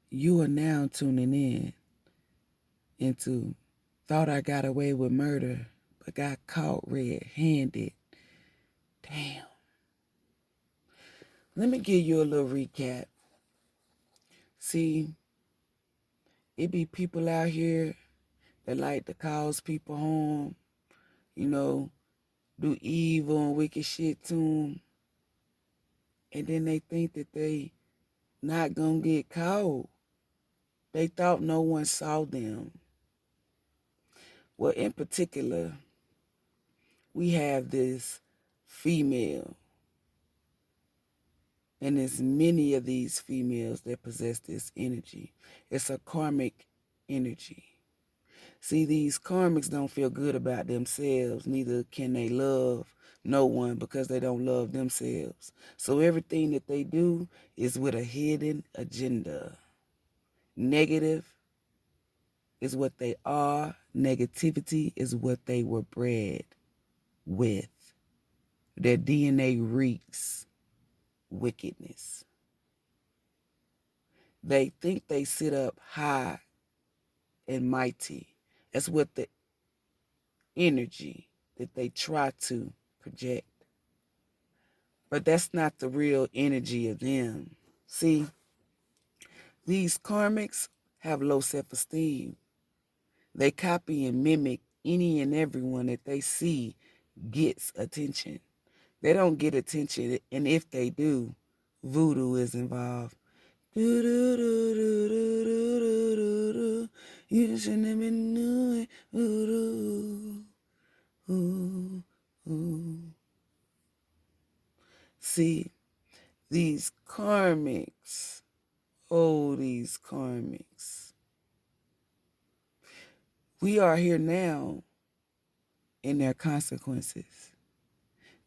You are now tuning in into Thought I Got Away with Murder, but got caught red-handed. Damn. Let me give you a little recap. See, it be people out here that like to cause people harm, do evil and wicked shit to them. And then they think that they not gonna get caught. They thought no one saw them. Well, in particular, we have this female, and there's many of these females that possess this energy. It's a karmic energy. See, these karmics don't feel good about themselves, neither can they love no one because they don't love themselves. So everything that they do is with a hidden agenda. Negative is what they are. Negativity is what they were bred with. Their DNA reeks wickedness. They think they sit up high and mighty. That's what the energy that they try to project. But that's not the real energy of them. See, these karmics have low self-esteem. They copy and mimic any and everyone that they see gets attention. They don't get attention, and if they do, voodoo is involved. Do, do, do, do, do, do, do, do, do. You shouldn't have been doing voodoo. Ooh, ooh. See, these karmics, these karmics. We are here now in their consequences.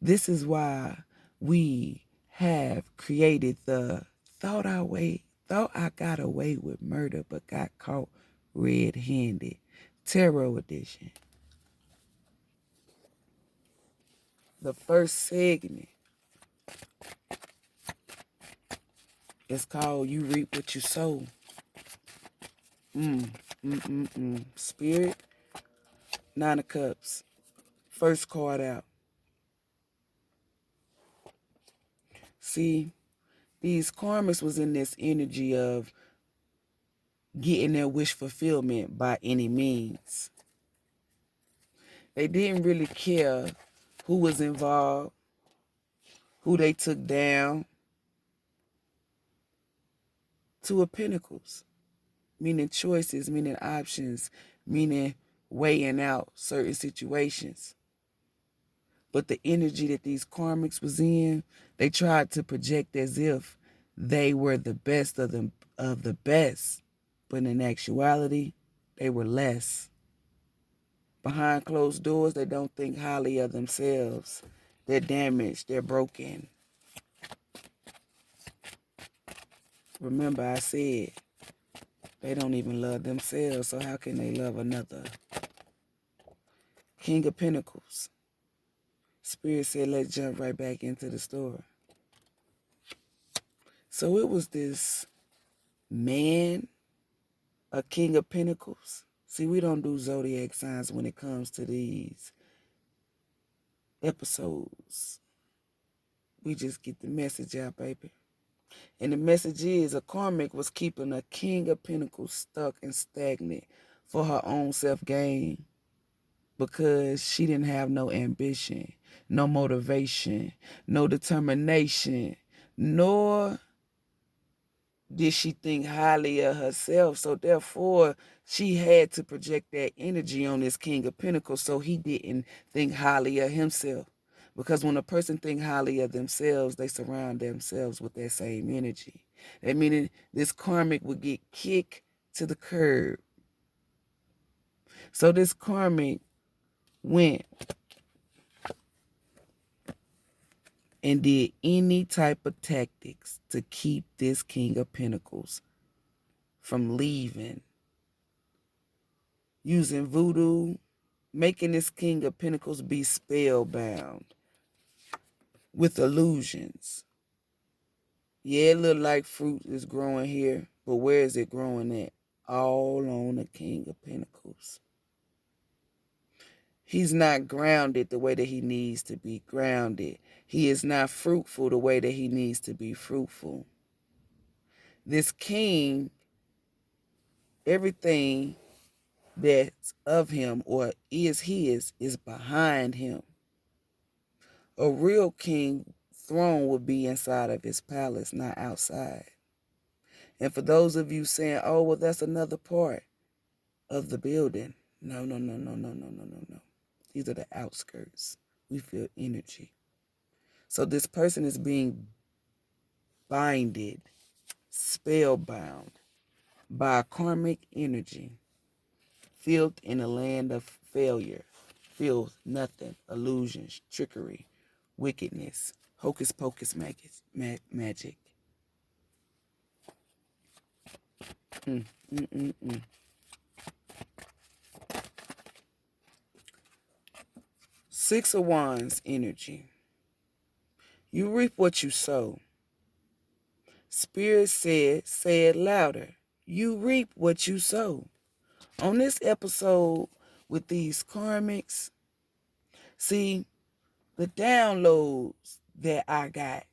This is why we have created the thought I got away with murder but got caught red-handed tarot edition. The first segment is called You Reap What You Sow. Spirit, Nine of Cups. First card out. See, these karmics was in this energy of getting their wish fulfillment by any means. They didn't really care who was involved, who they took down. Two of Pentacles, meaning choices, meaning options, meaning weighing out certain situations. But the energy that these karmics was in, they tried to project as if they were the best of the best. But in actuality, they were less. Behind closed doors, they don't think highly of themselves. They're damaged. They're broken. Remember, I said they don't even love themselves, so how can they love another? King of Pentacles. Spirit said, let's jump right back into the story. So it was this man, a King of Pentacles. See, we don't do zodiac signs when it comes to these episodes. We just get the message out, baby. And the message is a karmic was keeping a King of Pentacles stuck and stagnant for her own self-gain because she didn't have no ambition, no motivation, no determination, nor did she think highly of herself. So therefore, she had to project that energy on this King of Pentacles so he didn't think highly of himself. Because when a person think highly of themselves, they surround themselves with that same energy. That meaning this karmic would get kicked to the curb. So this karmic went and did any type of tactics to keep this King of Pentacles from leaving. Using voodoo, making this King of Pentacles be spellbound with illusions. Yeah, it look like fruit is growing here, but where is it growing at? All on the King of Pentacles. He's not grounded the way that he needs to be grounded. He is not fruitful the way that he needs to be fruitful. This king, everything that's of him or is his is behind him. A real king throne would be inside of his palace, not outside. And for those of you saying, oh, well, that's another part of the building. No, no, no, no, no, no, no, no, no. These are the outskirts. We feel energy. So this person is being binded, spellbound by a karmic energy, filled in a land of failure, filth, nothing, illusions, trickery, wickedness, hocus pocus magic. Mm, mm, mm, mm. Six of Wands energy. You reap what you sow. Spirit said, say it louder. You reap what you sow. On this episode with these karmics, see, the downloads that I got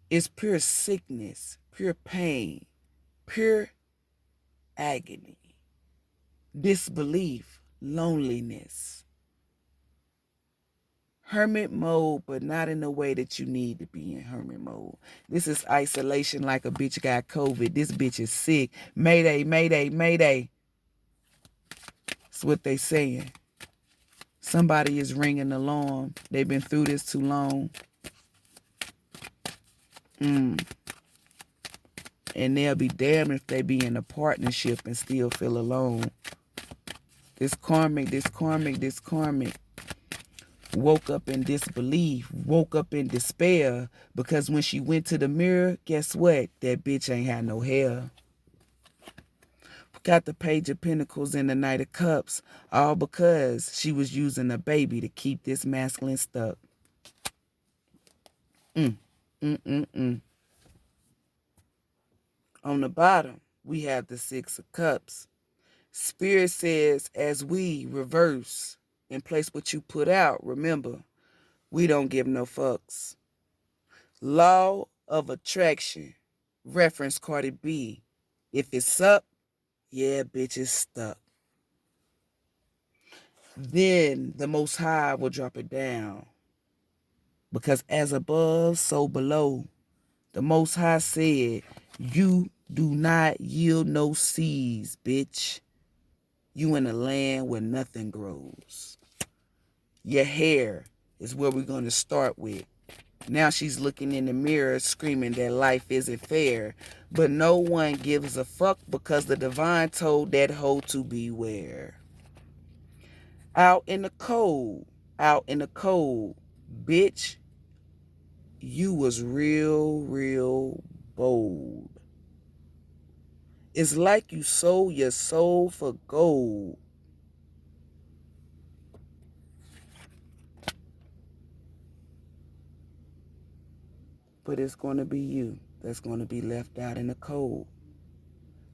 is pure sickness, pure pain, pure agony, disbelief, loneliness. Hermit mode, but not in the way that you need to be in hermit mode. This is isolation like a bitch got COVID. This bitch is sick. Mayday, mayday, mayday. That's what they saying. Somebody is ringing the alarm. They've been through this too long. And they'll be damned if they be in a partnership and still feel alone. This karmic woke up in disbelief, woke up in despair, because when she went to the mirror, guess what? That bitch ain't had no hair. Got the Page of Pentacles and the Knight of Cups, all because she was using a baby to keep this masculine stuck. On the bottom, we have the Six of Cups. Spirit says, as we reverse and place what you put out, remember, we don't give no fucks. Law of attraction. Reference Cardi B. If it's up, yeah, bitch, it's stuck. Then the Most High will drop it down. Because as above, so below. The Most High said, you do not yield no seeds, bitch. You in a land where nothing grows. Your hair is where we're going to start with. Now she's looking in the mirror screaming that life isn't fair. But no one gives a fuck because the divine told that hoe to beware. Out in the cold, bitch, you was real bold. It's like you sold your soul for gold. But it's going to be you that's going to be left out in the cold.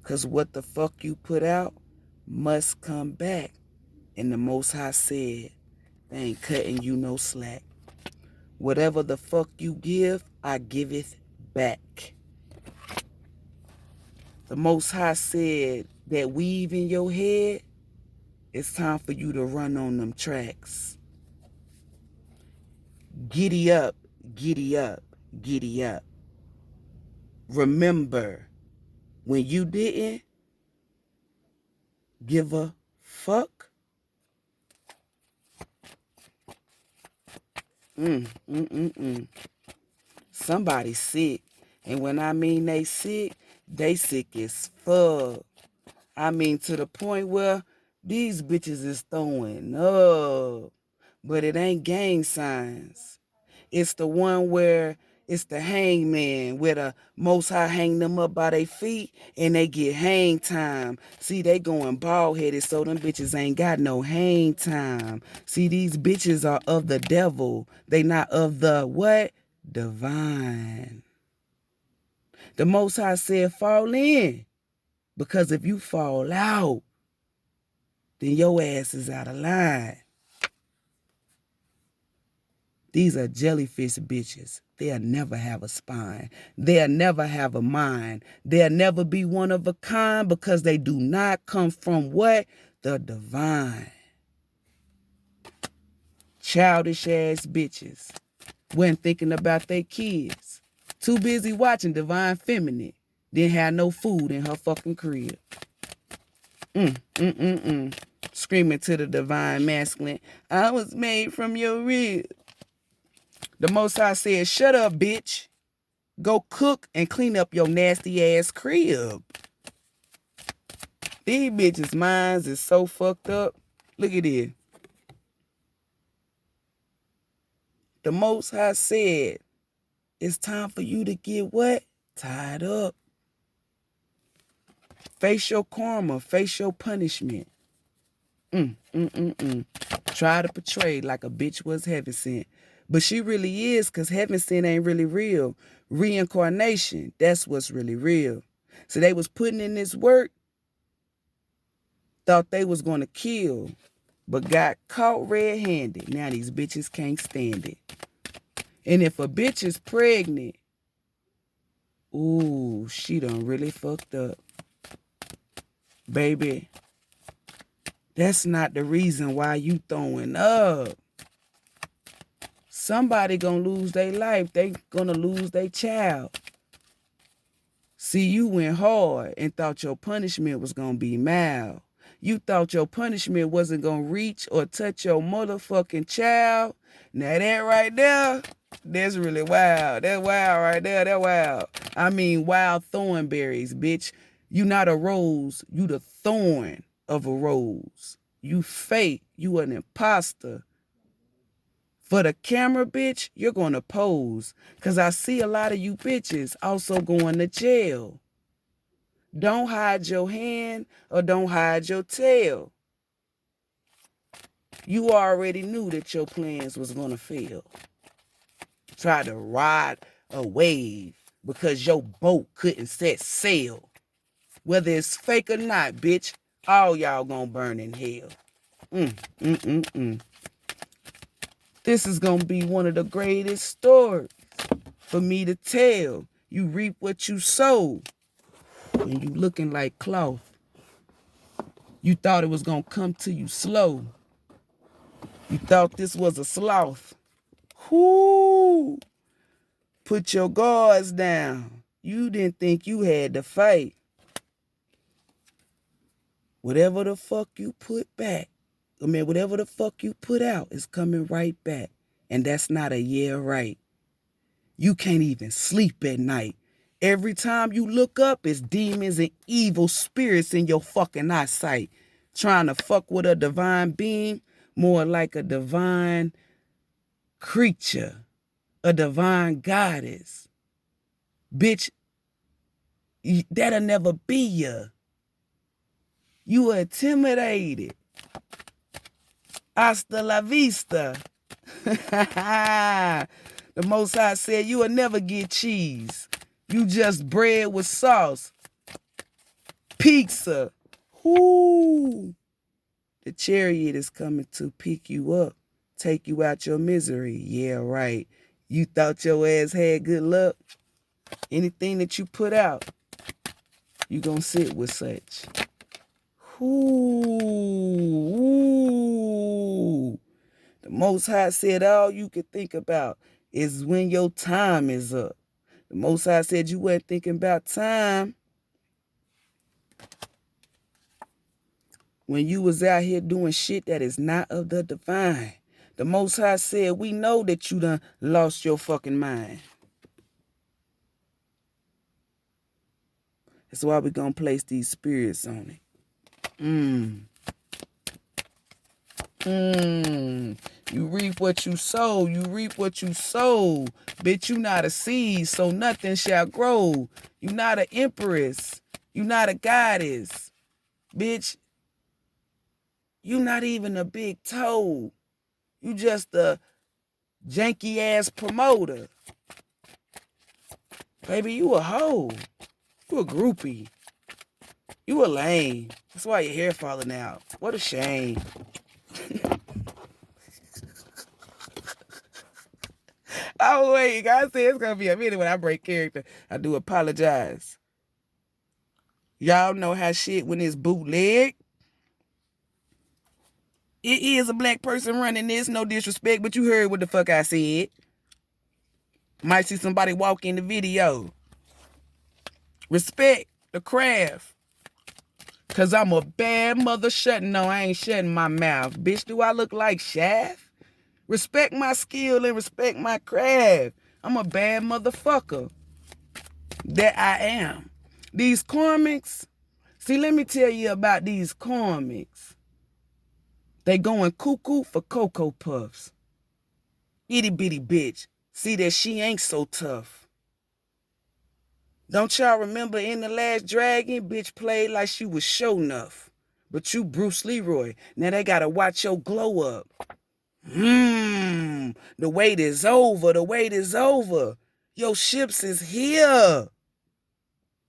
Because what the fuck you put out must come back. And the Most High said, they ain't cutting you no slack. Whatever the fuck you give, I giveth back. The Most High said that weave in your head, it's time for you to run on them tracks. Giddy up, giddy up, giddy up. Remember, when you didn't give a fuck, somebody sick. And when I mean they sick as fuck. I mean to the point where these bitches is throwing up. But it ain't gang signs. It's the one where it's the hangman, where the Most High hang them up by their feet and they get hang time. See, they going bald-headed, so them bitches ain't got no hang time. See, these bitches are of the devil. They not of the what? Divine. The Most High said, fall in. Because if you fall out, then your ass is out of line. These are jellyfish bitches. They'll never have a spine. They'll never have a mind. They'll never be one of a kind because they do not come from what? The divine. Childish ass bitches. Wasn't thinking about their kids. Too busy watching Divine Feminine. Didn't have no food in her fucking crib. Screaming to the Divine Masculine, I was made from your rib. The Most High said, shut up, bitch. Go cook and clean up your nasty ass crib. These bitches' minds is so fucked up. Look at this. The Most High said, it's time for you to get what? Tied up. Face your karma. Face your punishment. Try to portray like a bitch was heaven sent. But she really is, because heaven sent ain't really real. Reincarnation, that's what's really real. So they was putting in this work, thought they was going to kill, but got caught red-handed. Now these bitches can't stand it. And if a bitch is pregnant, ooh, she done really fucked up. Baby, that's not the reason why you throwing up. Somebody gonna lose their life. They gonna lose their child. See, you went hard and thought your punishment was gonna be mild. You thought your punishment wasn't gonna reach or touch your motherfucking child. Now that right there, that's really wild. That's wild right there. That's wild. I mean, wild thornberries, bitch. You not a rose. You the thorn of a rose. You fake. You an imposter. For the camera, bitch, you're going to pose. Because I see a lot of you bitches also going to jail. Don't hide your hand or don't hide your tail. You already knew that your plans was going to fail. Try to ride a wave because your boat couldn't set sail. Whether it's fake or not, bitch, all y'all gonna burn in hell. This is gonna be one of the greatest stories for me to tell. You reap what you sow. And you looking like cloth. You thought it was gonna come to you slow. You thought this was a sloth. Whoo! Put your guards down. You didn't think you had to fight. Whatever the fuck you put back, whatever the fuck you put out is coming right back. And that's not a yeah right. You can't even sleep at night. Every time you look up, it's demons and evil spirits in your fucking eyesight. Trying to fuck with a divine being, more like a divine creature, a divine goddess. Bitch, that'll never be you. You are intimidated. Hasta la vista. The Most High said you will never get cheese. You just bread with sauce. Pizza. Whoo. The chariot is coming to pick you up, take you out your misery. Yeah, right. You thought your ass had good luck? Anything that you put out, you gonna sit with such. Ooh. The Most High said all you could think about is when your time is up. The Most High said you weren't thinking about time when you was out here doing shit that is not of the divine. The Most High said, we know that you done lost your fucking mind. That's why we're gonna place these spirits on it. You reap what you sow. You reap what you sow. Bitch, you not a seed, so nothing shall grow. You not an empress. You not a goddess. Bitch, you not even a big toe. You just a janky ass promoter. Baby, you a hoe. You a groupie. You a lame. That's why your hair falling out. What a shame. Oh, wait. God said it's going to be a minute when I break character. I do apologize. Y'all know how shit when it's bootleg. It is a black person running this. No disrespect, but you heard what the fuck I said. Might see somebody walk in the video. Respect the craft. Cause I'm a bad mother shutting. No, I ain't shutting my mouth. Bitch, do I look like Shaft? Respect my skill and respect my craft. I'm a bad motherfucker. That I am. These comics. See, let me tell you about these comics. They going cuckoo for Cocoa Puffs. Itty bitty bitch. See that she ain't so tough. Don't y'all remember in The Last Dragon, bitch played like she was show enough. But you Bruce Leroy. Now they gotta watch your glow up. The wait is over. The wait is over. Your ships is here.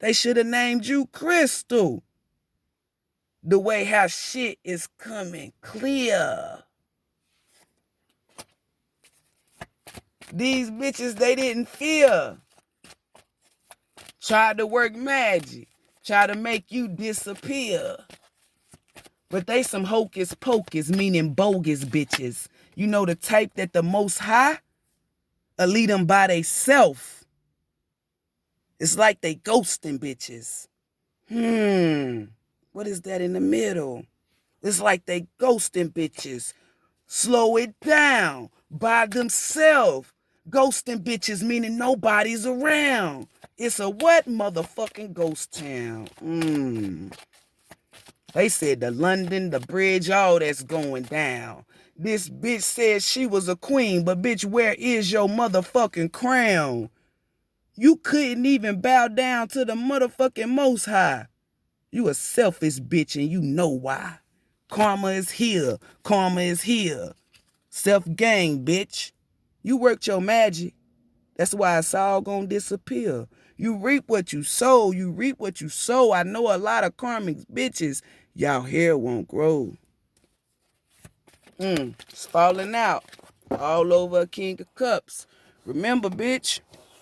They should have named you Crystal. The way how shit is coming clear. These bitches, they didn't fear. Tried to work magic. Tried to make you disappear. But they some hocus pocus, meaning bogus bitches. You know the type that the Most High will lead them by they self. It's like they ghosting bitches. What is that in the middle? It's like they ghosting bitches. Slow it down by themselves. Ghosting bitches meaning nobody's around. It's a what motherfucking ghost town? They said the London, the bridge, all that's going down. This bitch said she was a queen, but bitch, where is your motherfucking crown? You couldn't even bow down to the motherfucking Most High. You a selfish bitch and you know why. Karma is here. Karma is here. Self-gain, bitch. You worked your magic. That's why it's all gonna disappear. You reap what you sow. You reap what you sow. I know a lot of karmic bitches. Y'all hair won't grow. It's falling out. All over a King of Cups. Remember, bitch,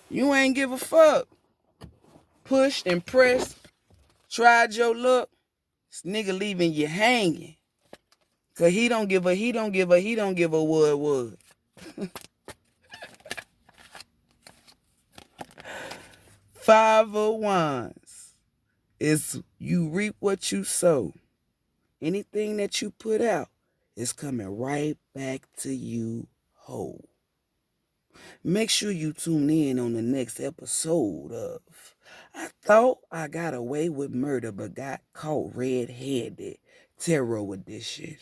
you ain't give a fuck. Pushed and pressed. Tried your luck. This nigga leaving you hanging. Cause he don't give a wood. 5 of Wands is you reap what you sow. Anything that you put out is coming right back to you whole. Make sure you tune in on the next episode of I Thought I Got Away with Murder but Got Caught Red-Handed, Tarot Edition.